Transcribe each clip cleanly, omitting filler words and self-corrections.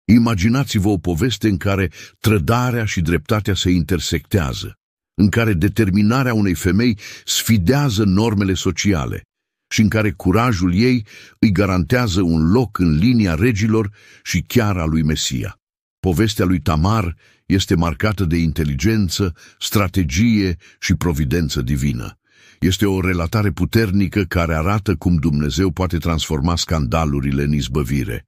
Imaginați-vă o poveste în care trădarea și dreptatea se intersectează, în care determinarea unei femei sfidează normele sociale și în care curajul ei îi garantează un loc în linia regilor și chiar a lui Mesia. Povestea lui Tamar este marcată de inteligență, strategie și providență divină. Este o relatare puternică care arată cum Dumnezeu poate transforma scandalurile în izbăvire.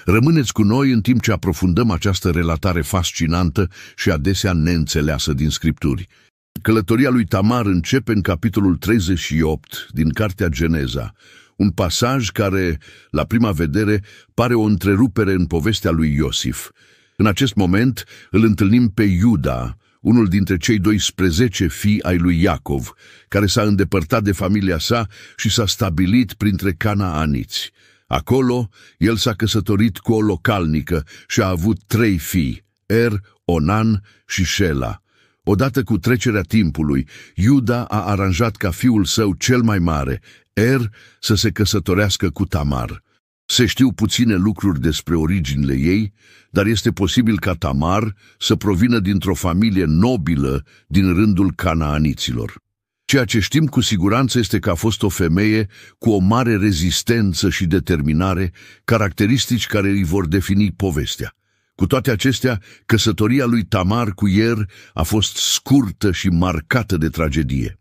Rămâneți cu noi în timp ce aprofundăm această relatare fascinantă și adesea neînțeleasă din Scripturi. Călătoria lui Tamar începe în capitolul 38 din Cartea Geneza, un pasaj care, la prima vedere, pare o întrerupere în povestea lui Iosif. În acest moment îl întâlnim pe Iuda, unul dintre cei 12 fii ai lui Iacov, care s-a îndepărtat de familia sa și s-a stabilit printre canaaniți. Acolo, el s-a căsătorit cu o localnică și a avut 3 fii, Er, Onan și Șela. Odată cu trecerea timpului, Iuda a aranjat ca fiul său cel mai mare, Er, să se căsătorească cu Tamar. Se știu puține lucruri despre originile ei, dar este posibil ca Tamar să provină dintr-o familie nobilă din rândul canaaniților. Ceea ce știm cu siguranță este că a fost o femeie cu o mare rezistență și determinare, caracteristici care îi vor defini povestea. Cu toate acestea, căsătoria lui Tamar cu Er a fost scurtă și marcată de tragedie.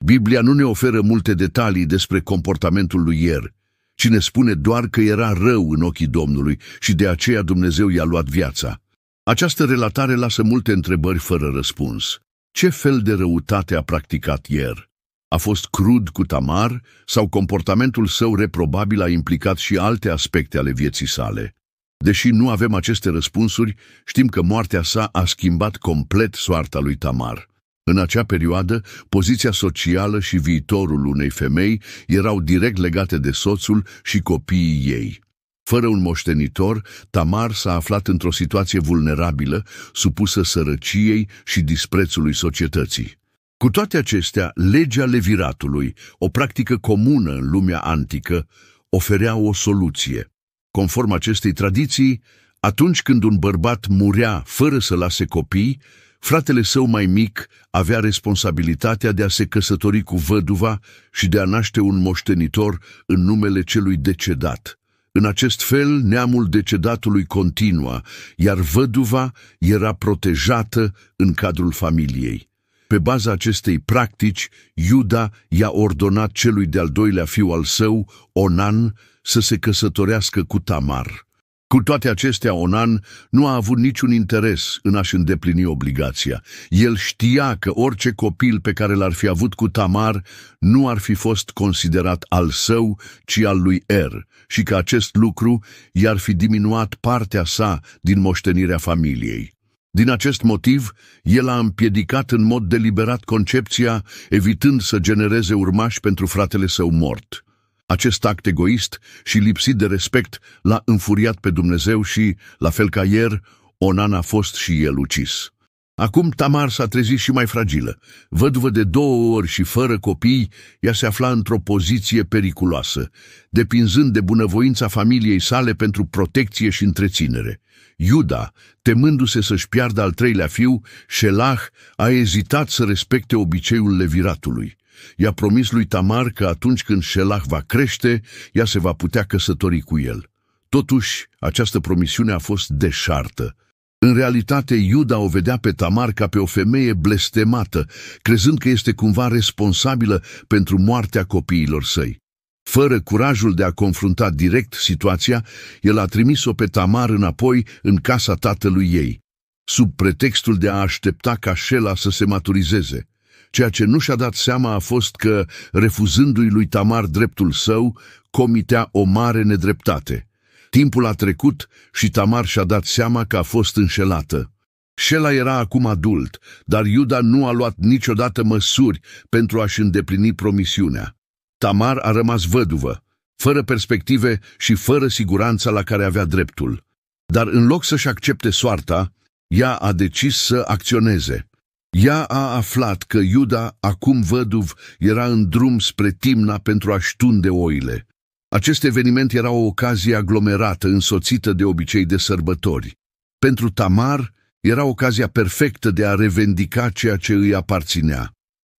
Biblia nu ne oferă multe detalii despre comportamentul lui Er, ci ne spune doar că era rău în ochii Domnului și de aceea Dumnezeu i-a luat viața. Această relatare lasă multe întrebări fără răspuns. Ce fel de răutate a practicat Er? A fost crud cu Tamar sau comportamentul său reprobabil a implicat și alte aspecte ale vieții sale? Deși nu avem aceste răspunsuri, știm că moartea sa a schimbat complet soarta lui Tamar. În acea perioadă, poziția socială și viitorul unei femei erau direct legate de soțul și copiii ei. Fără un moștenitor, Tamar s-a aflat într-o situație vulnerabilă, supusă sărăciei și disprețului societății. Cu toate acestea, legea leviratului, o practică comună în lumea antică, oferea o soluție. Conform acestei tradiții, atunci când un bărbat murea fără să lase copii, fratele său mai mic avea responsabilitatea de a se căsători cu văduva și de a naște un moștenitor în numele celui decedat. În acest fel, neamul decedatului continua, iar văduva era protejată în cadrul familiei. Pe baza acestei practici, Iuda i-a ordonat celui de-al doilea fiu al său, Onan, să se căsătorească cu Tamar. Cu toate acestea, Onan nu a avut niciun interes în a-și îndeplini obligația. El știa că orice copil pe care l-ar fi avut cu Tamar nu ar fi fost considerat al său, ci al lui Er, și că acest lucru i-ar fi diminuat partea sa din moștenirea familiei. Din acest motiv, el a împiedicat în mod deliberat concepția, evitând să genereze urmași pentru fratele său mort. Acest act egoist și lipsit de respect l-a înfuriat pe Dumnezeu și, la fel ca Er, Onan a fost și el ucis. Acum Tamar s-a trezit și mai fragilă. Văduvă de 2 ori și fără copii, ea se afla într-o poziție periculoasă, depinzând de bunăvoința familiei sale pentru protecție și întreținere. Iuda, temându-se să-și piardă al 3-lea fiu, Șelah, a ezitat să respecte obiceiul leviratului. I-a promis lui Tamar că atunci când Șelah va crește, ea se va putea căsători cu el. Totuși, această promisiune a fost deșartă. În realitate, Iuda o vedea pe Tamar ca pe o femeie blestemată, crezând că este cumva responsabilă pentru moartea copiilor săi. Fără curajul de a confrunta direct situația, el a trimis-o pe Tamar înapoi în casa tatălui ei, sub pretextul de a aștepta ca Șela să se maturizeze. Ceea ce nu și-a dat seama a fost că, refuzându-i lui Tamar dreptul său, comitea o mare nedreptate. Timpul a trecut și Tamar și-a dat seama că a fost înșelată. Șela era acum adult, dar Iuda nu a luat niciodată măsuri pentru a-și îndeplini promisiunea. Tamar a rămas văduvă, fără perspective și fără siguranța la care avea dreptul. Dar în loc să-și accepte soarta, ea a decis să acționeze. Ea a aflat că Iuda, acum văduv, era în drum spre Timna pentru a-și tunde oile. Acest eveniment era o ocazie aglomerată, însoțită de obicei de sărbători. Pentru Tamar era ocazia perfectă de a revendica ceea ce îi aparținea.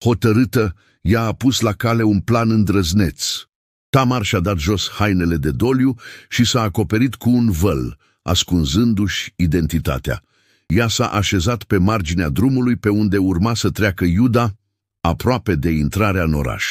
Hotărâtă, ea a pus la cale un plan îndrăzneț. Tamar și-a dat jos hainele de doliu și s-a acoperit cu un văl, ascunzându-și identitatea. Ea s-a așezat pe marginea drumului pe unde urma să treacă Iuda, aproape de intrarea în oraș.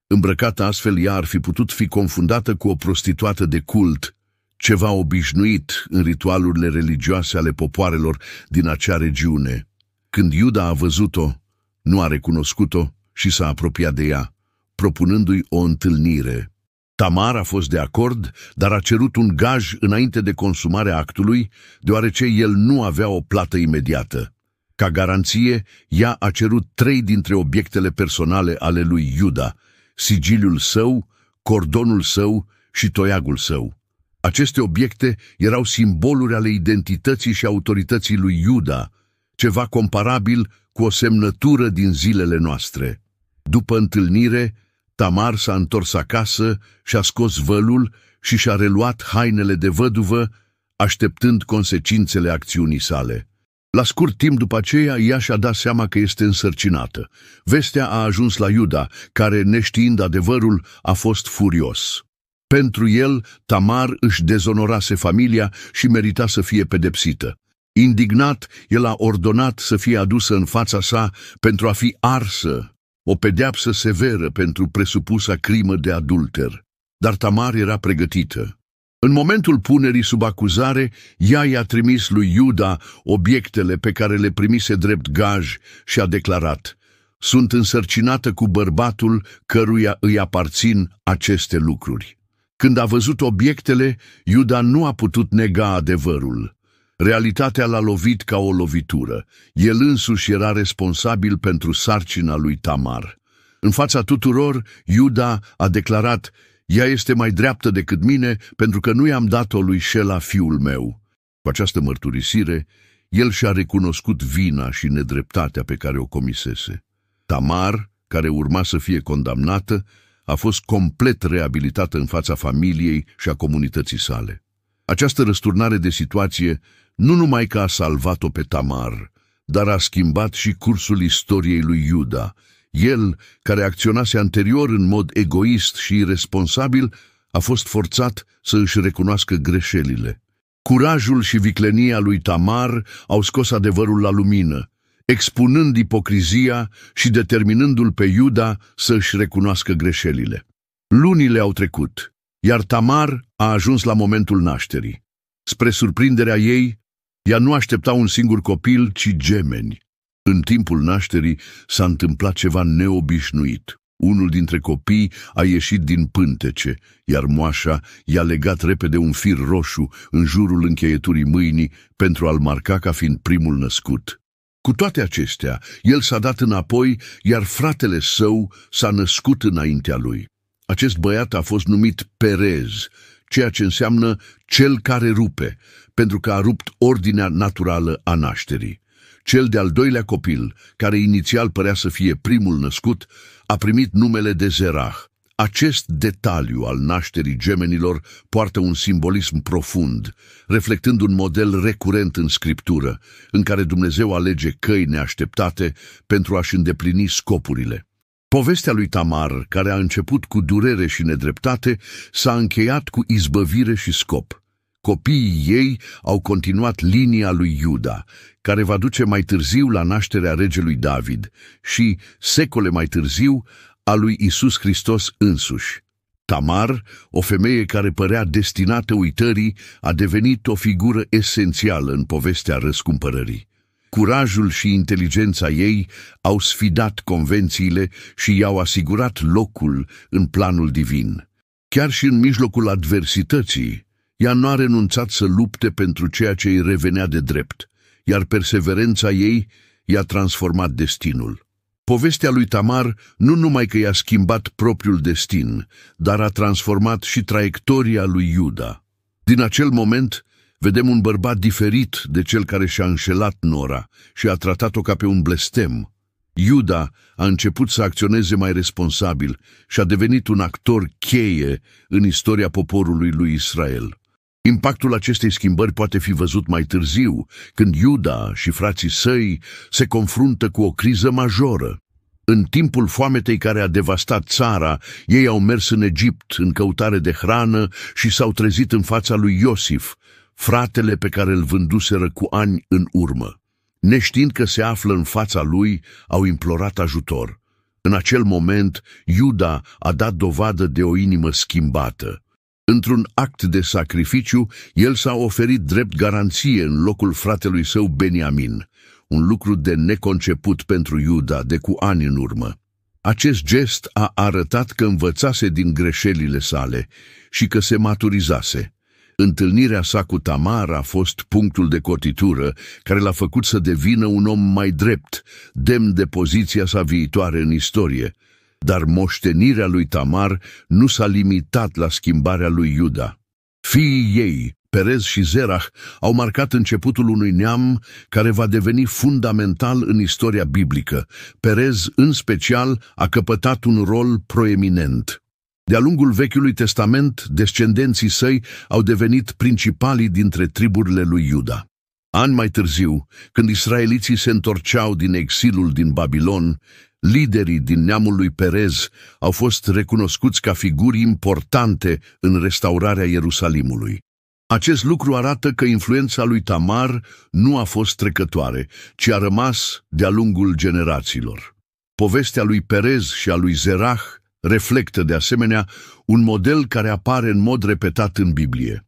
Îmbrăcată astfel, ea ar fi putut fi confundată cu o prostituată de cult, ceva obișnuit în ritualurile religioase ale popoarelor din acea regiune. Când Iuda a văzut-o, nu a recunoscut-o și s-a apropiat de ea, propunându-i o întâlnire. Tamar a fost de acord, dar a cerut un gaj înainte de consumarea actului, deoarece el nu avea o plată imediată. Ca garanție, ea a cerut 3 dintre obiectele personale ale lui Iuda: sigiliul său, cordonul său și toiagul său. Aceste obiecte erau simboluri ale identității și autorității lui Iuda, ceva comparabil cu o semnătură din zilele noastre. După întâlnire, Tamar s-a întors acasă și-a scos vălul și și-a reluat hainele de văduvă, așteptând consecințele acțiunii sale. La scurt timp după aceea, ea și-a dat seama că este însărcinată. Vestea a ajuns la Iuda, care, neștiind adevărul, a fost furios. Pentru el, Tamar își dezonorase familia și merita să fie pedepsită. Indignat, el a ordonat să fie adusă în fața sa pentru a fi arsă, o pedeapsă severă pentru presupusa crimă de adulter. Dar Tamar era pregătită. În momentul punerii sub acuzare, ea i-a trimis lui Iuda obiectele pe care le primise drept gaj și a declarat: sunt însărcinată cu bărbatul căruia îi aparțin aceste lucruri. Când a văzut obiectele, Iuda nu a putut nega adevărul. Realitatea l-a lovit ca o lovitură. El însuși era responsabil pentru sarcina lui Tamar. În fața tuturor, Iuda a declarat: ea este mai dreaptă decât mine, pentru că nu i-am dat-o lui Șela, fiul meu. Cu această mărturisire, el și-a recunoscut vina și nedreptatea pe care o comisese. Tamar, care urma să fie condamnată, a fost complet reabilitată în fața familiei și a comunității sale. Această răsturnare de situație nu numai că a salvat-o pe Tamar, dar a schimbat și cursul istoriei lui Iuda. El, care acționase anterior în mod egoist și irresponsabil, a fost forțat să își recunoască greșelile. Curajul și viclenia lui Tamar au scos adevărul la lumină, expunând ipocrizia și determinându-l pe Iuda să își recunoască greșelile. Lunile au trecut, iar Tamar a ajuns la momentul nașterii. Spre surprinderea ei, ea nu aștepta un singur copil, ci gemeni. În timpul nașterii s-a întâmplat ceva neobișnuit. Unul dintre copii a ieșit din pântece, iar moașa i-a legat repede un fir roșu în jurul încheieturii mâinii pentru a-l marca ca fiind primul născut. Cu toate acestea, el s-a dat înapoi, iar fratele său s-a născut înaintea lui. Acest băiat a fost numit Perez, ceea ce înseamnă cel care rupe, pentru că a rupt ordinea naturală a nașterii. Cel de-al doilea copil, care inițial părea să fie primul născut, a primit numele de Zerah. Acest detaliu al nașterii gemenilor poartă un simbolism profund, reflectând un model recurent în Scriptură, în care Dumnezeu alege căi neașteptate pentru a-și îndeplini scopurile. Povestea lui Tamar, care a început cu durere și nedreptate, s-a încheiat cu izbăvire și scop. Copiii ei au continuat linia lui Iuda, care va duce mai târziu la nașterea regelui David și, secole mai târziu, a lui Iisus Hristos însuși. Tamar, o femeie care părea destinată uitării, a devenit o figură esențială în povestea răscumpărării. Curajul și inteligența ei au sfidat convențiile și i-au asigurat locul în planul divin. Chiar și în mijlocul adversității, ea nu a renunțat să lupte pentru ceea ce îi revenea de drept, iar perseverența ei i-a transformat destinul. Povestea lui Tamar nu numai că i-a schimbat propriul destin, dar a transformat și traiectoria lui Iuda. Din acel moment, vedem un bărbat diferit de cel care și-a înșelat nora și a tratat-o ca pe un blestem. Iuda a început să acționeze mai responsabil și a devenit un actor cheie în istoria poporului lui Israel. Impactul acestei schimbări poate fi văzut mai târziu, când Iuda și frații săi se confruntă cu o criză majoră. În timpul foametei care a devastat țara, ei au mers în Egipt în căutare de hrană și s-au trezit în fața lui Iosif, fratele pe care îl vânduseră cu ani în urmă. Neștiind că se află în fața lui, au implorat ajutor. În acel moment, Iuda a dat dovadă de o inimă schimbată. Într-un act de sacrificiu, el s-a oferit drept garanție în locul fratelui său Beniamin, un lucru de neconceput pentru Iuda de cu ani în urmă. Acest gest a arătat că învățase din greșelile sale și că se maturizase. Întâlnirea sa cu Tamar a fost punctul de cotitură care l-a făcut să devină un om mai drept, demn de poziția sa viitoare în istorie. Dar moștenirea lui Tamar nu s-a limitat la schimbarea lui Iuda. Fiii ei, Perez și Zerah, au marcat începutul unui neam care va deveni fundamental în istoria biblică. Perez, în special, a căpătat un rol proeminent. De-a lungul Vechiului Testament, descendenții săi au devenit principalii dintre triburile lui Iuda. Ani mai târziu, când israeliții se întorceau din exilul din Babilon, liderii din neamul lui Perez au fost recunoscuți ca figuri importante în restaurarea Ierusalimului. Acest lucru arată că influența lui Tamar nu a fost trecătoare, ci a rămas de-a lungul generațiilor. Povestea lui Perez și a lui Zerah reflectă de asemenea un model care apare în mod repetat în Biblie.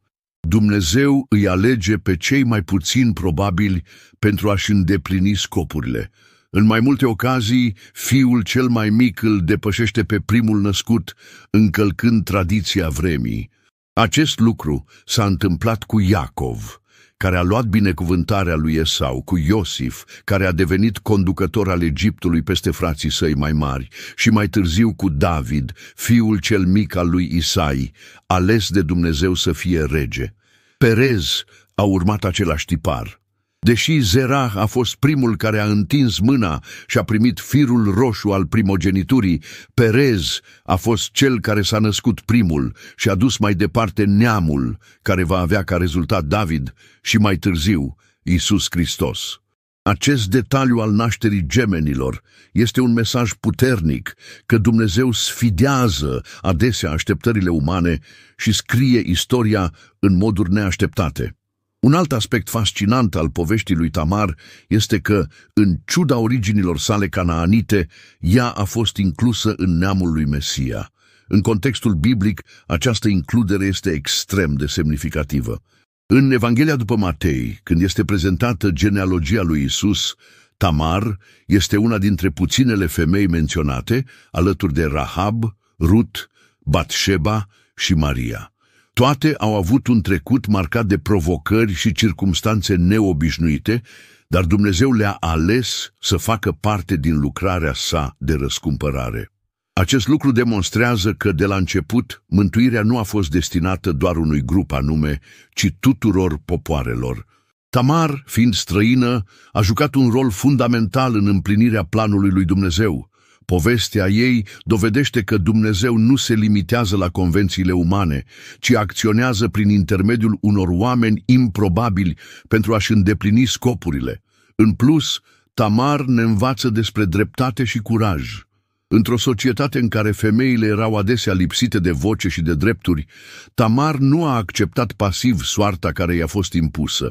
Dumnezeu îi alege pe cei mai puțin probabili pentru a-și îndeplini scopurile. În mai multe ocazii, fiul cel mai mic îl depășește pe primul născut, încălcând tradiția vremii. Acest lucru s-a întâmplat cu Iacov, care a luat binecuvântarea lui Esau, cu Iosif, care a devenit conducător al Egiptului peste frații săi mai mari, și mai târziu cu David, fiul cel mic al lui Isai, ales de Dumnezeu să fie rege. Perez a urmat același tipar. Deși Zerah a fost primul care a întins mâna și a primit firul roșu al primogeniturii, Perez a fost cel care s-a născut primul și a dus mai departe neamul care va avea ca rezultat David și mai târziu Iisus Hristos. Acest detaliu al nașterii gemenilor este un mesaj puternic că Dumnezeu sfidează adesea așteptările umane și scrie istoria în moduri neașteptate. Un alt aspect fascinant al poveștii lui Tamar este că, în ciuda originilor sale canaanite, ea a fost inclusă în neamul lui Mesia. În contextul biblic, această includere este extrem de semnificativă. În Evanghelia după Matei, când este prezentată genealogia lui Isus, Tamar este una dintre puținele femei menționate, alături de Rahab, Rut, Batșeba și Maria. Toate au avut un trecut marcat de provocări și circumstanțe neobișnuite, dar Dumnezeu le-a ales să facă parte din lucrarea sa de răscumpărare. Acest lucru demonstrează că, de la început, mântuirea nu a fost destinată doar unui grup anume, ci tuturor popoarelor. Tamar, fiind străină, a jucat un rol fundamental în împlinirea planului lui Dumnezeu. Povestea ei dovedește că Dumnezeu nu se limitează la convențiile umane, ci acționează prin intermediul unor oameni improbabili pentru a-și îndeplini scopurile. În plus, Tamar ne învață despre dreptate și curaj. Într-o societate în care femeile erau adesea lipsite de voce și de drepturi, Tamar nu a acceptat pasiv soarta care i-a fost impusă.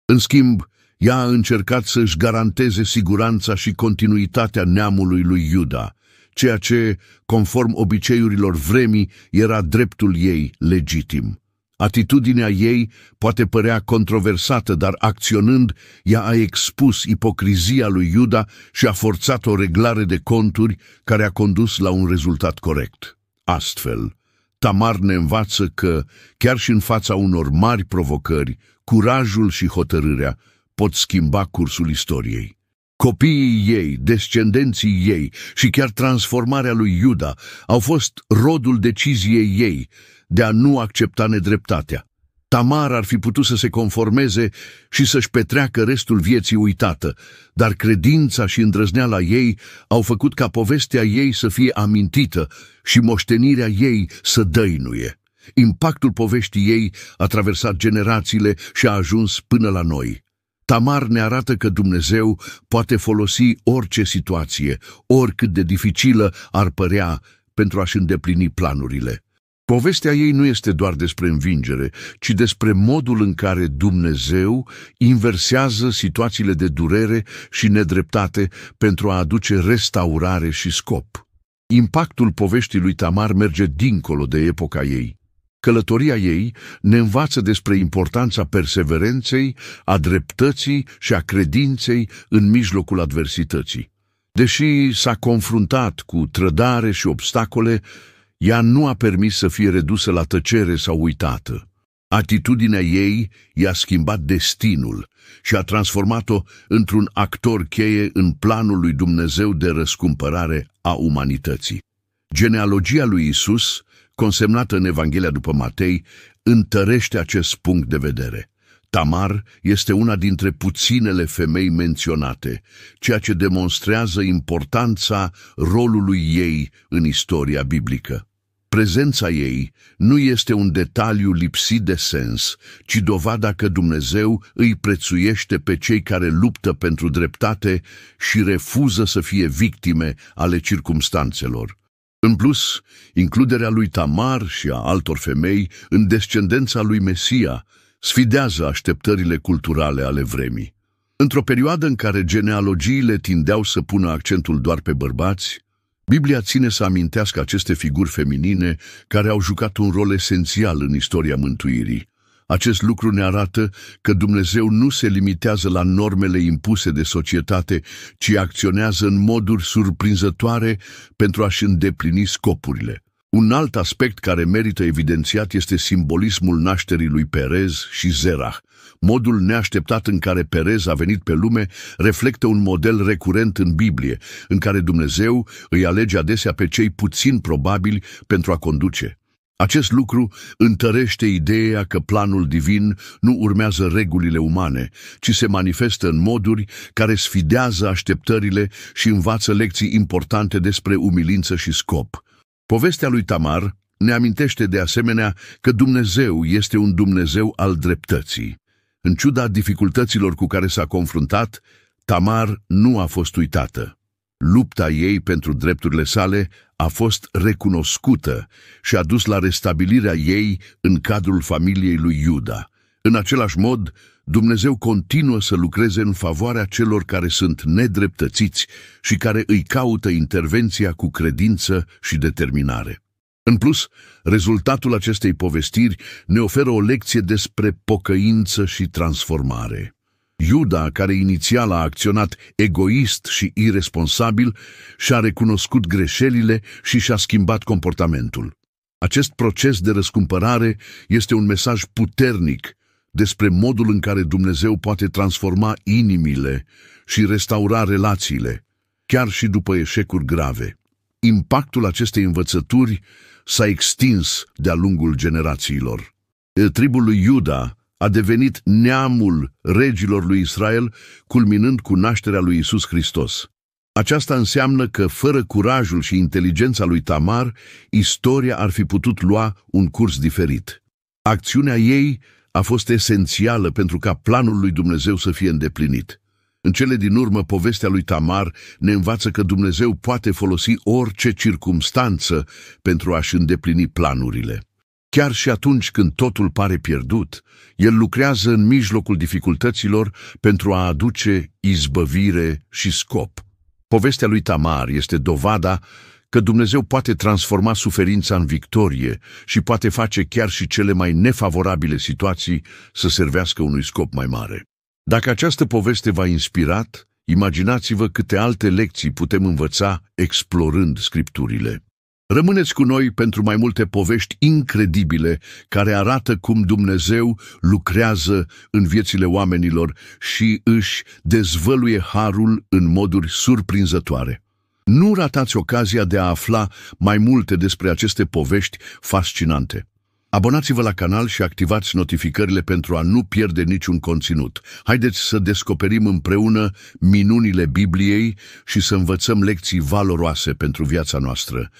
În schimb, ea a încercat să-și garanteze siguranța și continuitatea neamului lui Iuda, ceea ce, conform obiceiurilor vremii, era dreptul ei legitim. Atitudinea ei poate părea controversată, dar acționând, ea a expus ipocrizia lui Iuda și a forțat o reglare de conturi care a condus la un rezultat corect. Astfel, Tamar ne învață că, chiar și în fața unor mari provocări, curajul și hotărârea pot schimba cursul istoriei. Copiii ei, descendenții ei și chiar transformarea lui Iuda au fost rodul deciziei ei de a nu accepta nedreptatea. Tamar ar fi putut să se conformeze și să-și petreacă restul vieții uitată, dar credința și îndrăzneala ei au făcut ca povestea ei să fie amintită și moștenirea ei să dăinuie. Impactul poveștii ei a traversat generațiile și a ajuns până la noi. Tamar ne arată că Dumnezeu poate folosi orice situație, oricât de dificilă ar părea, pentru a-și îndeplini planurile. Povestea ei nu este doar despre învingere, ci despre modul în care Dumnezeu inversează situațiile de durere și nedreptate pentru a aduce restaurare și scop. Impactul poveștii lui Tamar merge dincolo de epoca ei. Călătoria ei ne învață despre importanța perseverenței, a dreptății și a credinței în mijlocul adversității. Deși s-a confruntat cu trădare și obstacole, ea nu a permis să fie redusă la tăcere sau uitată. Atitudinea ei i-a schimbat destinul și a transformat-o într-un actor cheie în planul lui Dumnezeu de răscumpărare a umanității. Genealogia lui Isus, consemnată în Evanghelia după Matei, întărește acest punct de vedere. Tamar este una dintre puținele femei menționate, ceea ce demonstrează importanța rolului ei în istoria biblică. Prezența ei nu este un detaliu lipsit de sens, ci dovada că Dumnezeu îi prețuiește pe cei care luptă pentru dreptate și refuză să fie victime ale circumstanțelor. În plus, includerea lui Tamar și a altor femei în descendența lui Mesia sfidează așteptările culturale ale vremii. Într-o perioadă în care genealogiile tindeau să pună accentul doar pe bărbați, Biblia ține să amintească aceste figuri feminine care au jucat un rol esențial în istoria mântuirii. Acest lucru ne arată că Dumnezeu nu se limitează la normele impuse de societate, ci acționează în moduri surprinzătoare pentru a-și îndeplini scopurile. Un alt aspect care merită evidențiat este simbolismul nașterii lui Perez și Zerah. Modul neașteptat în care Perez a venit pe lume reflectă un model recurent în Biblie, în care Dumnezeu îi alege adesea pe cei puțin probabili pentru a conduce. Acest lucru întărește ideea că planul divin nu urmează regulile umane, ci se manifestă în moduri care sfidează așteptările și învață lecții importante despre umilință și scop. Povestea lui Tamar ne amintește de asemenea că Dumnezeu este un Dumnezeu al dreptății. În ciuda dificultăților cu care s-a confruntat, Tamar nu a fost uitată. Lupta ei pentru drepturile sale a fost recunoscută și a dus la restabilirea ei în cadrul familiei lui Iuda. În același mod, Dumnezeu continuă să lucreze în favoarea celor care sunt nedreptățiți și care îi caută intervenția cu credință și determinare. În plus, rezultatul acestei povestiri ne oferă o lecție despre pocăință și transformare. Iuda, care inițial a acționat egoist și iresponsabil, și-a recunoscut greșelile și și-a schimbat comportamentul. Acest proces de răscumpărare este un mesaj puternic despre modul în care Dumnezeu poate transforma inimile și restaura relațiile, chiar și după eșecuri grave. Impactul acestei învățături s-a extins de-a lungul generațiilor. Tribul lui Iuda a devenit neamul regilor lui Israel, culminând cu nașterea lui Isus Hristos. Aceasta înseamnă că, fără curajul și inteligența lui Tamar, istoria ar fi putut lua un curs diferit. Acțiunea ei a fost esențială pentru ca planul lui Dumnezeu să fie îndeplinit. În cele din urmă, povestea lui Tamar ne învață că Dumnezeu poate folosi orice circumstanță pentru a-și îndeplini planurile. Chiar și atunci când totul pare pierdut, El lucrează în mijlocul dificultăților pentru a aduce izbăvire și scop. Povestea lui Tamar este dovada că Dumnezeu poate transforma suferința în victorie și poate face chiar și cele mai nefavorabile situații să servească unui scop mai mare. Dacă această poveste v-a inspirat, imaginați-vă câte alte lecții putem învăța explorând Scripturile. Rămâneți cu noi pentru mai multe povești incredibile care arată cum Dumnezeu lucrează în viețile oamenilor și își dezvăluie harul în moduri surprinzătoare. Nu ratați ocazia de a afla mai multe despre aceste povești fascinante. Abonați-vă la canal și activați notificările pentru a nu pierde niciun conținut. Haideți să descoperim împreună minunile Bibliei și să învățăm lecții valoroase pentru viața noastră.